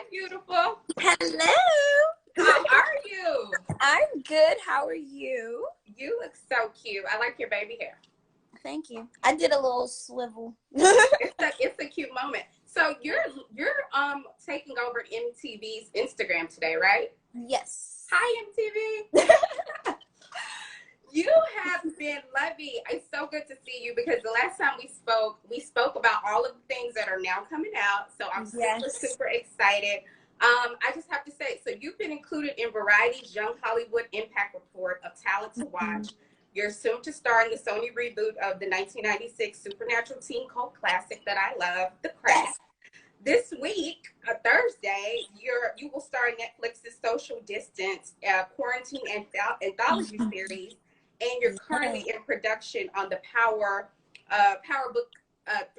beautiful. Hello. How are you? I'm good. How are you? You look so cute. I like your baby hair. Thank you. I did a little swivel. It's a cute moment. So you're taking over MTV's Instagram today, right? Yes. Hi MTV. You have been Lovie. It's so good to see you because the last time we spoke about all of the things that are now coming out. So I'm super excited. I just have to say, so you've been included in Variety's Young Hollywood Impact Report of Talent to Watch. You're soon to star in the Sony reboot of the 1996 Supernatural teen cult classic that I love, The Craft. This week, Thursday, you will star in Netflix's Social Distance Quarantine Anthology series, and you're currently in production on the Power Book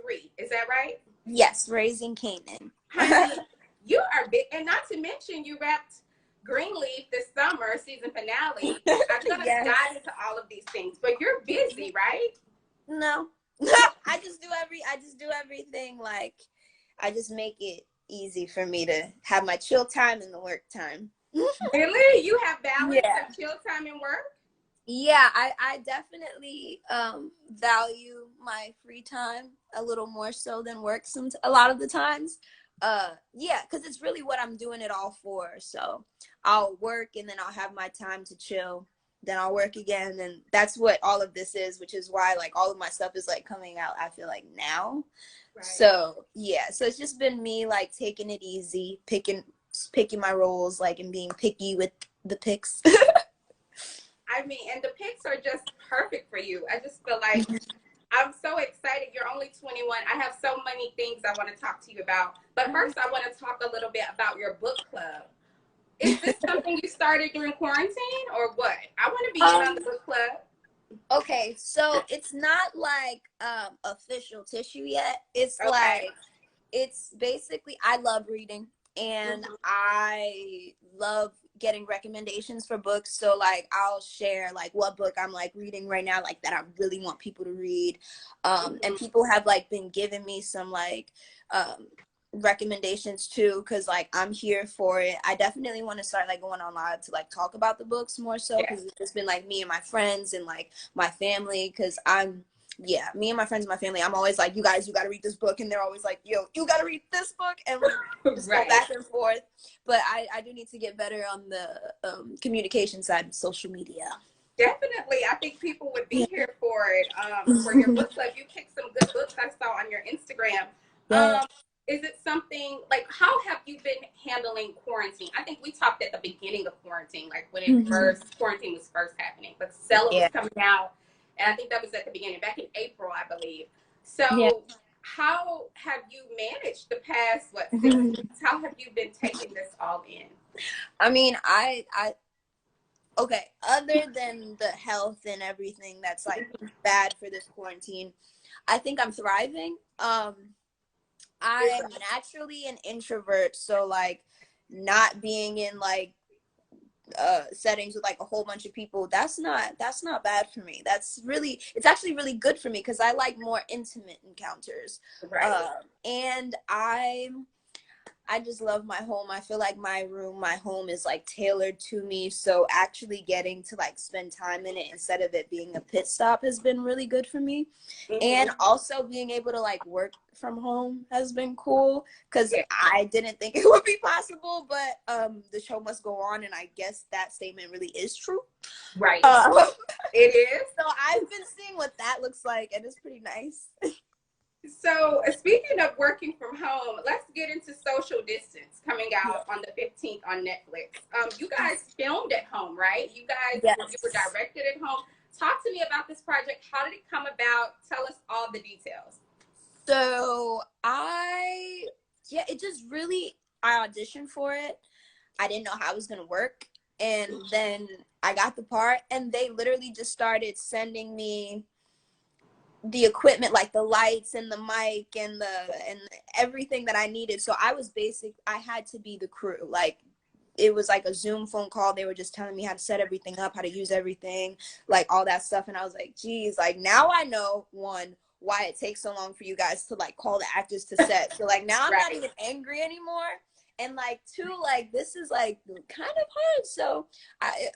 3. Is that right? Yes, Raising Canaan. Honey, you are big, and not to mention you wrapped Greenleaf this summer season finale. I'm gonna dive into all of these things, but you're busy, right? No, I just do everything. Like, I just make it easy for me to have my chill time and the work time. Really? You have balance of chill time and work? Yeah, I definitely value my free time a little more so than work a lot of the times. Because it's really what I'm doing it all for. So I'll work and then I'll have my time to chill. Then I'll work again, and that's what all of this is, which is why like all of my stuff is like coming out, I feel like now. Right. So so it's just been me like taking it easy, picking my roles, like, and being picky with the picks. I mean, and the picks are just perfect for you. I just feel like I'm so excited. You're only 21. I have so many things I want to talk to you about. But first, I want to talk a little bit about your book club. Is this something you started during quarantine or what? I want to be in on the book club. Okay, so it's not like official tissue yet. It's like, it's basically, I love reading and I love getting recommendations for books. So like I'll share like what book I'm like reading right now, like that I really want people to read. And people have like been giving me some like recommendations too, because like I'm here for it. I definitely want to start like going on live to like talk about the books more so, because it's just been like me and my friends and like my family, because me and my friends and my family, I'm always like, you guys, you got to read this book. And they're always like, yo, you got to read this book. And we just go back and forth. But I do need to get better on the communication side of social media. Definitely. I think people would be here for it. For your book club, you picked some good books I saw on your Instagram. Is it something, like, how have you been handling quarantine? I think we talked at the beginning of quarantine, like when quarantine was first happening. But Stella was coming out. And I think that was at the beginning, back in April, I believe. So how have you managed the past, 6 weeks? How have you been taking this all in? I mean, other than the health and everything that's like bad for this quarantine, I think I'm thriving. I'm naturally an introvert, so like not being in like settings with like a whole bunch of people, that's not bad for me. It's actually really good for me because I like more intimate encounters. And I just love my home. I feel like my home is like tailored to me. So actually getting to like spend time in it instead of it being a pit stop has been really good for me. And also being able to like work from home has been cool, because I didn't think it would be possible, but the show must go on. And I guess that statement really is true. Right. It is. So I've been seeing what that looks like, and it's pretty nice. So speaking of working from home, let's get into Social Distance, coming out on the 15th on Netflix. You guys filmed at home, right? You guys, you were directed at home. Talk to me about this project. How did it come about? Tell us all the details. So it just really, I auditioned for it. I didn't know how it was going to work. And then I got the part, and they literally just started sending me the equipment, like the lights and the mic and everything that I needed. So I had to be the crew. Like, it was like a Zoom phone call. They were just telling me how to set everything up, how to use everything, like all that stuff. And I was like, geez, like now I know, one, why it takes so long for you guys to like call the actors to set. So like now I'm not even angry anymore. And like two, like this is like kind of hard. So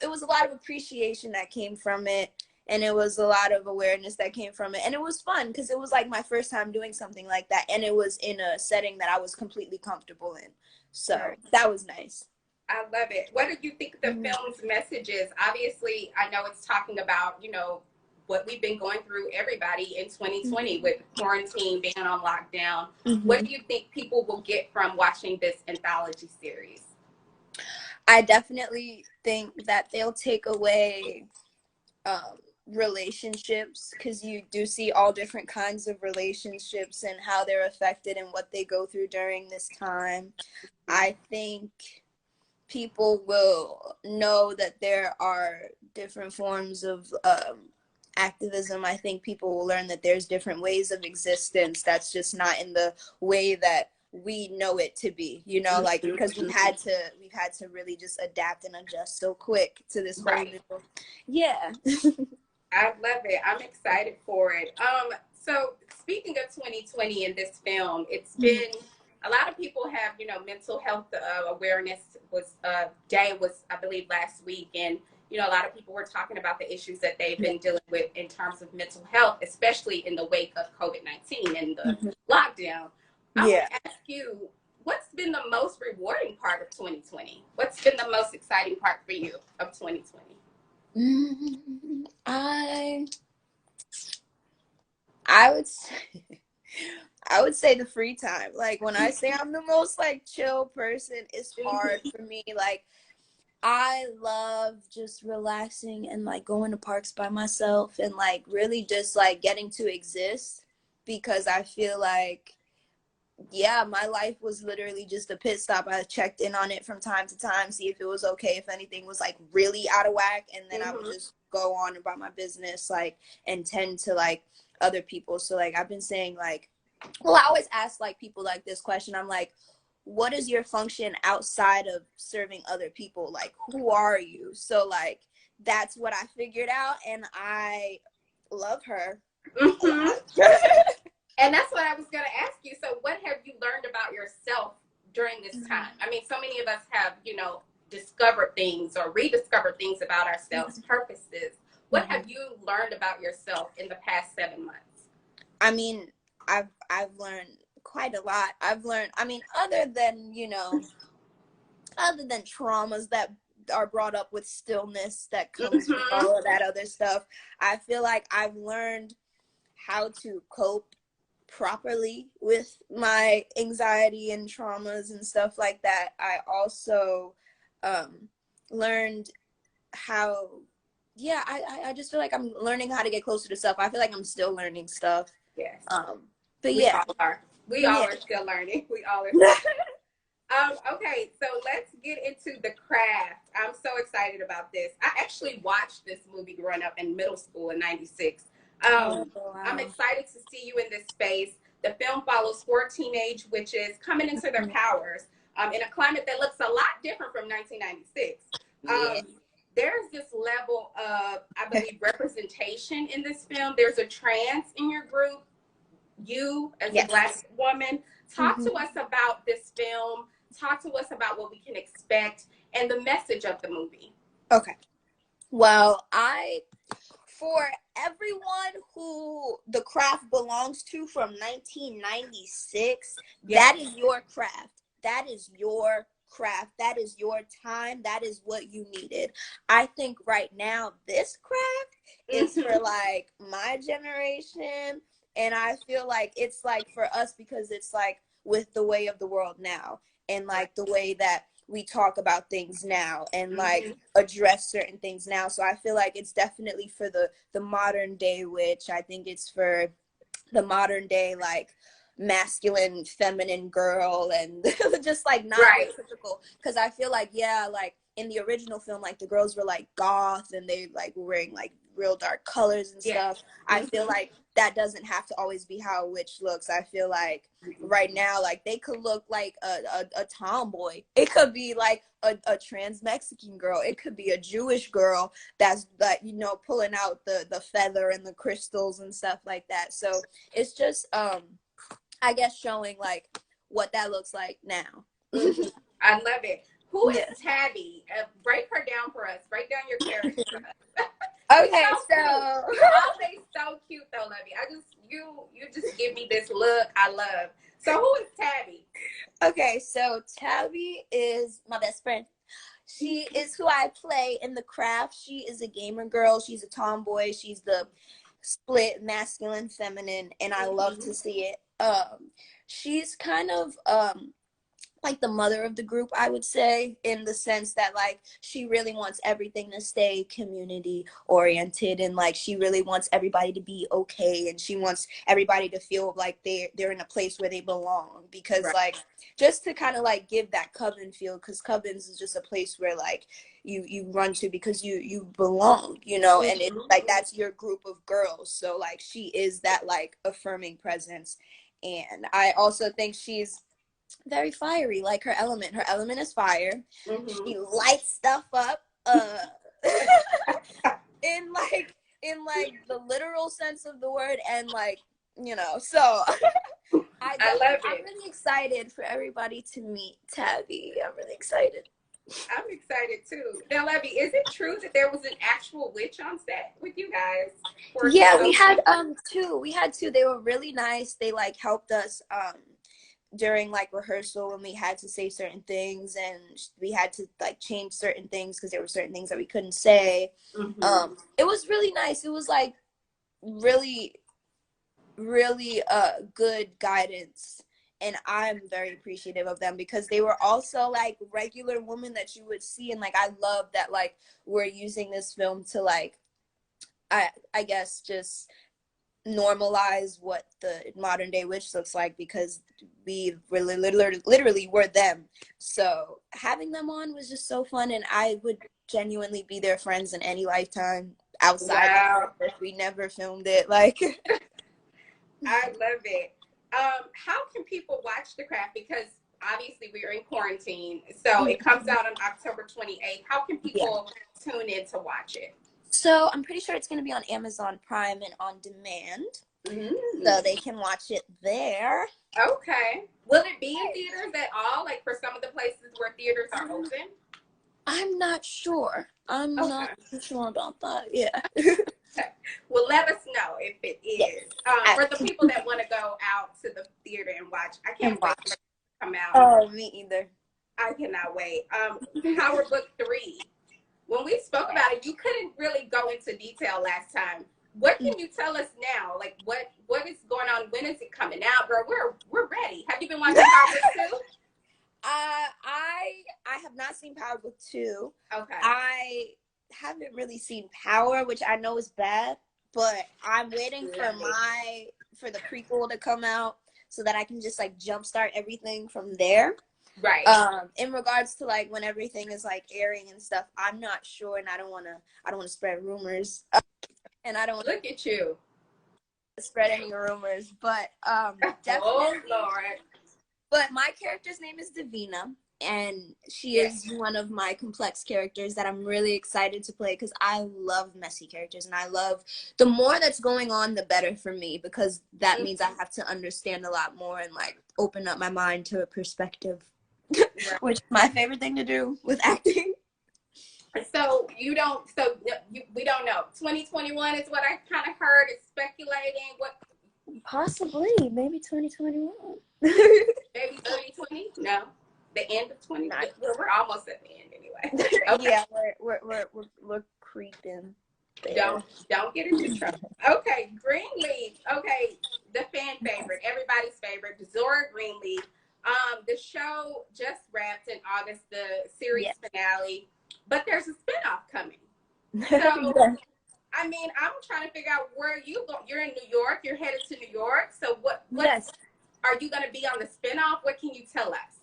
it was a lot of appreciation that came from it, and it was a lot of awareness that came from it, and it was fun because it was like my first time doing something like that, and it was in a setting that I was completely comfortable in. So that was nice. I love it. What do you think the film's message is? Obviously, I know it's talking about, you know, what we've been going through, everybody in 2020 with quarantine, being on lockdown. What do you think people will get from watching this anthology series? I definitely think that they'll take away relationships, because you do see all different kinds of relationships and how they're affected and what they go through during this time. I think people will know that there are different forms of activism. I think people will learn that there's different ways of existence that's just not in the way that we know it to be, you know, like, because we've had to really just adapt and adjust so quick to this whole new, I love it. I'm excited for it. So speaking of 2020 in this film, it's been a lot of people have, you know, mental health awareness day was, I believe, last week. And, you know, a lot of people were talking about the issues that they've been dealing with in terms of mental health, especially in the wake of COVID-19 and the lockdown. I want to ask you, what's been the most rewarding part of 2020? What's been the most exciting part for you of 2020? I would say the free time. Like, when I say I'm the most like chill person, it's hard for me. Like, I love just relaxing and like going to parks by myself and like really just like getting to exist, because I feel like, my life was literally just a pit stop. I checked in on it from time to time, see if it was okay, if anything was like really out of whack, and then I would just go on about my business, like, and tend to like other people. So like I've been saying, like, well, I always ask like people like this question. I'm like, what is your function outside of serving other people? Like, who are you? So like that's what I figured out, and I love her. And that's what I was going to ask you. So what have you learned about yourself during this time? I mean, so many of us have, you know, discovered things or rediscovered things about ourselves, purposes. What have you learned about yourself in the past 7 months? I mean, I've learned quite a lot. I've learned, I mean, other than, you know, other than traumas that are brought up with stillness that comes with all of that other stuff, I feel like I've learned how to cope properly with my anxiety and traumas and stuff like that. I also learned how, I just feel like I'm learning how to get closer to self. I feel like I'm still learning stuff. Yes. But we all are. We all are still learning. We all are. Okay, so let's get into the craft. I'm so excited about this. I actually watched this movie growing up in middle school in '96. Wow. I'm excited to see you in this space. The film follows 4 teenage witches coming into their powers in a climate that looks a lot different from 1996. There's this level of, I believe, representation in this film. There's a trans in your group. You, as a Black woman, talk to us about this film. Talk to us about what we can expect and the message of the movie. Okay. Well, for everyone who the craft belongs to from 1996, that is your craft. That is your craft. That is your time. That is what you needed. I think right now this craft is for like my generation, and I feel like it's like for us because it's like with the way of the world now, and like the way that we talk about things now, and like address certain things now. So I feel like it's definitely for the modern day witch. I think it's for the modern day like masculine feminine girl, and just like not typical, because I feel like like in the original film, like the girls were like goth and they like were wearing like real dark colors and stuff. I feel like that doesn't have to always be how a witch looks. I feel like right now, like they could look like a tomboy. It could be like a trans Mexican girl. It could be a Jewish girl that's like, you know, pulling out the feather and the crystals and stuff like that. So it's just I guess showing like what that looks like now. I love it. Who is Yes. Tabby? Break her down for us. Break down your character for us. Okay, so you're always so cute though, Lovie. You just give me this look I love. So who is Tabby? okay, so Tabby is my best friend. She is who I play in the craft. She is a gamer girl. She's a tomboy. She's the split masculine feminine, and I love to see it. She's kind of like the mother of the group, I would say, in the sense that like she really wants everything to stay community oriented, and like she really wants everybody to be okay, and she wants everybody to feel like they're in a place where they belong, because right. Like just to kind of like give that coven feel, because covens is just a place where like you run to because you belong, you know, and it's like that's your group of girls. So like she is that like affirming presence. And I also think she's very fiery, like her element. Her element is fire. She lights stuff up in the literal sense of the word, and like, you know, so I love it. I'm really excited for everybody to meet Tabby. I'm really excited. I'm excited too. Now, Lovie, is it true that there was an actual witch on set with you guys? Yeah, we had two. We had two. They were really nice. They like helped us during like rehearsal when we had to say certain things, and we had to like change certain things because there were certain things that we couldn't say. It was really nice. It was like really good guidance, and I'm very appreciative of them because they were also like regular women that you would see, and like I love that like we're using this film to like I guess just normalize what the modern day witch looks like, because we really literally were them. So having them on was just so fun, and I would genuinely be their friends in any lifetime outside. Wow. If we never filmed it, like I love it. How can people watch The Craft? Because obviously we're in quarantine, so it comes out on October 28th. How can people tune in to watch it? So I'm pretty sure it's going to be on Amazon Prime and on demand, so they can watch it there. Okay. Will it be in theaters at all? Like for some of the places where theaters are open? I'm not sure. I'm not sure about that. Yeah. Well, let us know if it is. For the people that want to go out to the theater and watch, I can't wait for it to come out. Oh, me either. I cannot wait. Power Book 3. When we spoke about it, you couldn't really go into detail last time. What can you tell us now? Like, what is going on? When is it coming out, girl? We're ready. Have you been watching Power Book 2? I have not seen Power Book 2. Okay. I haven't really seen Power, which I know is bad, but I'm waiting for the prequel to come out so that I can just like jumpstart everything from there. Right. In regards to like when everything is like airing and stuff, I'm not sure, and I don't want to spread rumors, and I don't want to look at you spread any rumors, but definitely. Oh Lord. But my character's name is Davina, and she is one of my complex characters that I'm really excited to play, because I love messy characters, and I love the more that's going on, the better for me, because that means I have to understand a lot more and like open up my mind to a perspective. Which is my favorite thing to do with acting. So we don't know. 2021 is what I kind of heard. It's speculating. What? Possibly, maybe 2021. Maybe 2020? No, the end of 2020. We're almost at the end anyway. Okay. Yeah, we're creeping there. Don't get into trouble. Okay, Greenleaf. Okay, the fan favorite, everybody's favorite, Zora Greenleaf. The show just wrapped in August, the series finale, but there's a spinoff coming. So, I mean, I'm trying to figure out where you go. You're in New York. You're headed to New York. So what are you going to be on the spinoff? What can you tell us?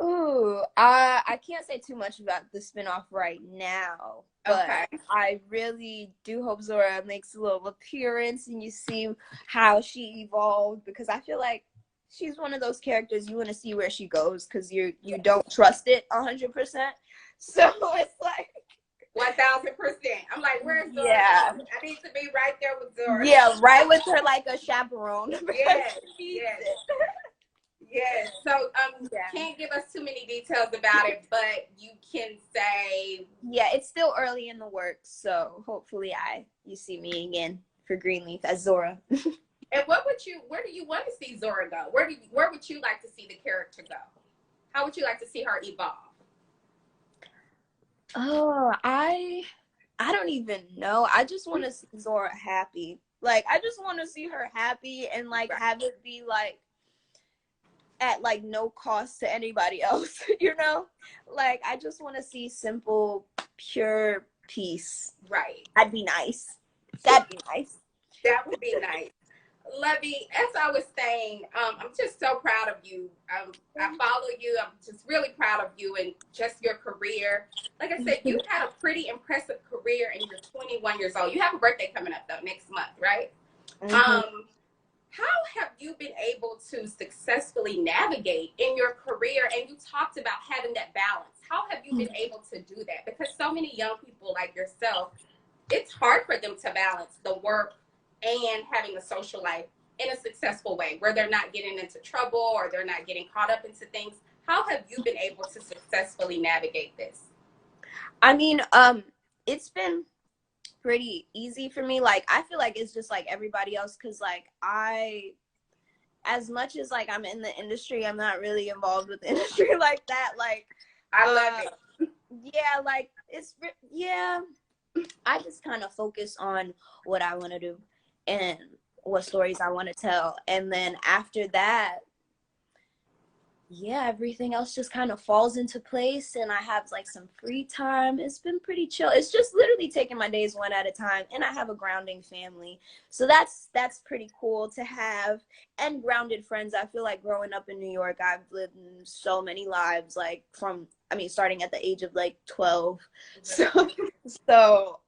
Ooh, I can't say too much about the spinoff right now, but I really do hope Zora makes a little appearance and you see how she evolved, because I feel like she's one of those characters you want to see where she goes, because you don't trust it 100%. So it's like 1,000%. I'm like, where's Zora? Yeah. I need to be right there with Zora. Yeah, right with her like a chaperone. Yes. Yes. So can't give us too many details about it, but you can say yeah, it's still early in the works, so hopefully you see me again for Greenleaf as Zora. And where do you want to see Zora go? Where would you like to see the character go? How would you like to see her evolve? Oh, I don't even know. I just want to see Zora happy. Like, I just want to see her happy and like have it be like at like no cost to anybody else, you know? Like, I just want to see simple, pure peace. Right. That'd be nice. That'd be nice. That would be nice. Lovey, as I was saying, I'm just so proud of you. I follow you. I'm just really proud of you and just your career. Like I said, you had a pretty impressive career and you're 21 years old. You have a birthday coming up, though, next month, right? Mm-hmm. How have you been able to successfully navigate in your career? And you talked about having that balance. How have you been able to do that? Because so many young people like yourself, it's hard for them to balance the work and having a social life in a successful way where they're not getting into trouble or they're not getting caught up into things. How have you been able to successfully navigate this? I mean, it's been pretty easy for me. Like, I feel like it's just like everybody else, because like as much as like I'm in the industry, I'm not really involved with the industry like that. Like, I love it. Yeah, like I just kind of focus on what I want to do and what stories I want to tell. And then after that, yeah, everything else just kind of falls into place and I have like some free time. It's been pretty chill. It's just literally taking my days one at a time, and I have a grounding family. So that's pretty cool to have, and grounded friends. I feel like growing up in New York, I've lived in so many lives, like starting at the age of like 12. So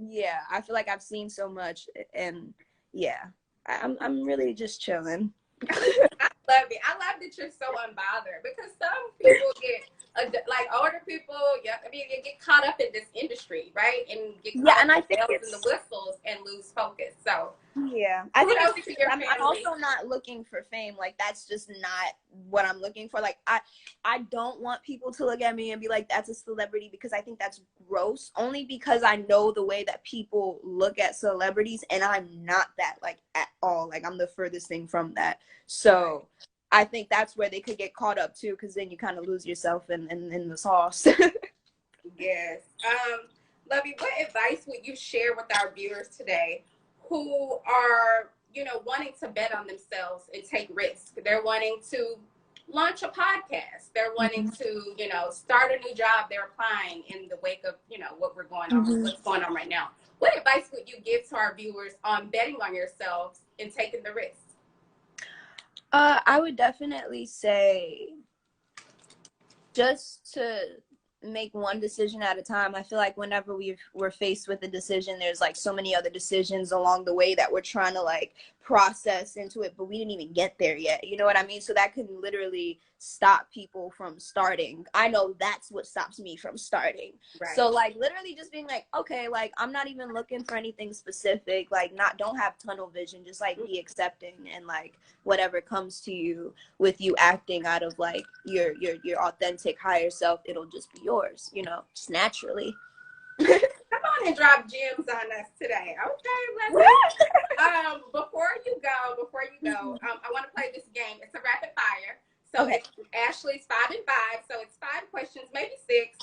yeah, I feel like I've seen so much, and yeah, I'm really just chilling. I love it. I love that you're so unbothered, because some people get like older people. Yeah, I mean, you get caught up in this industry, right? And get caught and up I in think the bells and the whistles and lose focus. So yeah, I think I'm also not looking for fame. Like, that's just not what I'm looking for. Like, I don't want people to look at me and be like, that's a celebrity, because I think that's gross. Only because I know the way that people look at celebrities, and I'm not that, like, at all. Like, I'm the furthest thing from that. So I think that's where they could get caught up too, because then you kind of lose yourself in the sauce. Yes. Lovey, what advice would you share with our viewers today who are, wanting to bet on themselves and take risks? They're wanting to launch a podcast. They're wanting to, start a new job. They're applying in the wake of, what's going on right now. What advice would you give to our viewers on betting on yourselves and taking the risk? I would definitely say just to make one decision at a time. I feel like whenever we're faced with a decision, there's like so many other decisions along the way that we're trying to like process into it, but we didn't even get there yet. You know what I mean? So that can literally stop people from starting. I know that's what stops me from starting. Right. So like literally just being like, okay, like I'm not even looking for anything specific, like don't have tunnel vision, just like be accepting, and like whatever comes to you with you acting out of like your authentic higher self, it'll just be yours, just naturally. Come on and drop gems on us today. Okay, let's before you go, I want to play this game. It's a rapid fire. So okay. Ashley's 5 and 5, so it's 5 questions, maybe 6,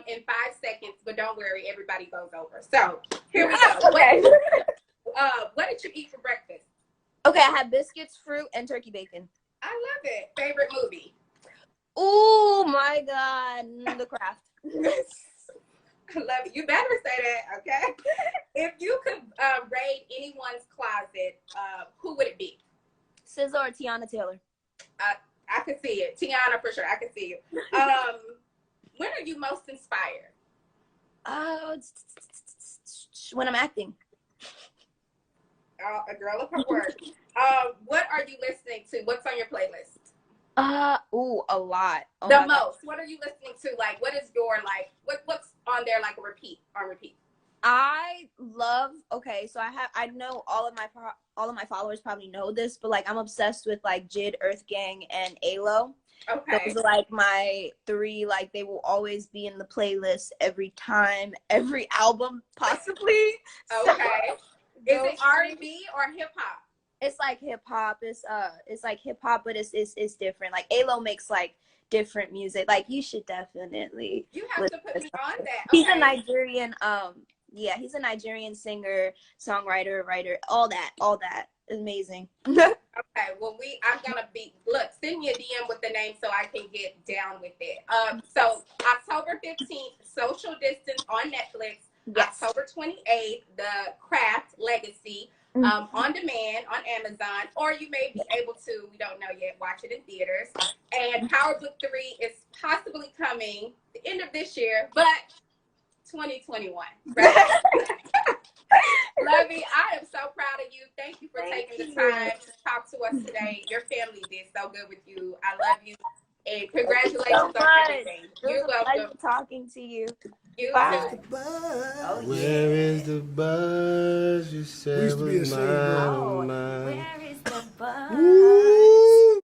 in 5 seconds. But don't worry, everybody goes over. So here we go. Okay. What did you eat for breakfast? Okay, I had biscuits, fruit, and turkey bacon. I love it. Favorite movie? Oh my God, The Craft. I love it. You better say that, okay? If you could raid anyone's closet, who would it be? SZA or Tiana Taylor? I could see it. Tiana, for sure. I could see you. When are you most inspired? When I'm acting. A girl of her word. What are you listening to? What's on your playlist? A lot. The most. God. What are you listening to? Like, what is your, like, what's on there, like, on repeat? I love, okay, so I know all of my followers probably know this, but like I'm obsessed with like JID, Earth Gang, and ALO. Okay. Those are like my three, like they will always be in the playlist every time, every album possibly. Okay. So, Is it R&B or hip hop? It's like hip hop. It's like hip hop, but it's different. Like ALO makes like different music. Like you should definitely. You have to put me on that. He's a Nigerian. Yeah, he's a Nigerian singer, songwriter, writer. All that. Amazing. Okay, well, I'm gonna send me a DM with the name so I can get down with it. So October 15th, Social Distance on Netflix. Yes. October 28th, The Craft Legacy on demand on Amazon, or you may be able to, we don't know yet, watch it in theaters. And Power Book 3 is possibly coming the end of this year, but 2021, right? Lovie, I am so proud of you. Thank you for taking the time to talk to us today. Your family did so good with you. I love you. And congratulations on everything. You're welcome. Talking to you. Bye. Where is the buzz? You said was mine.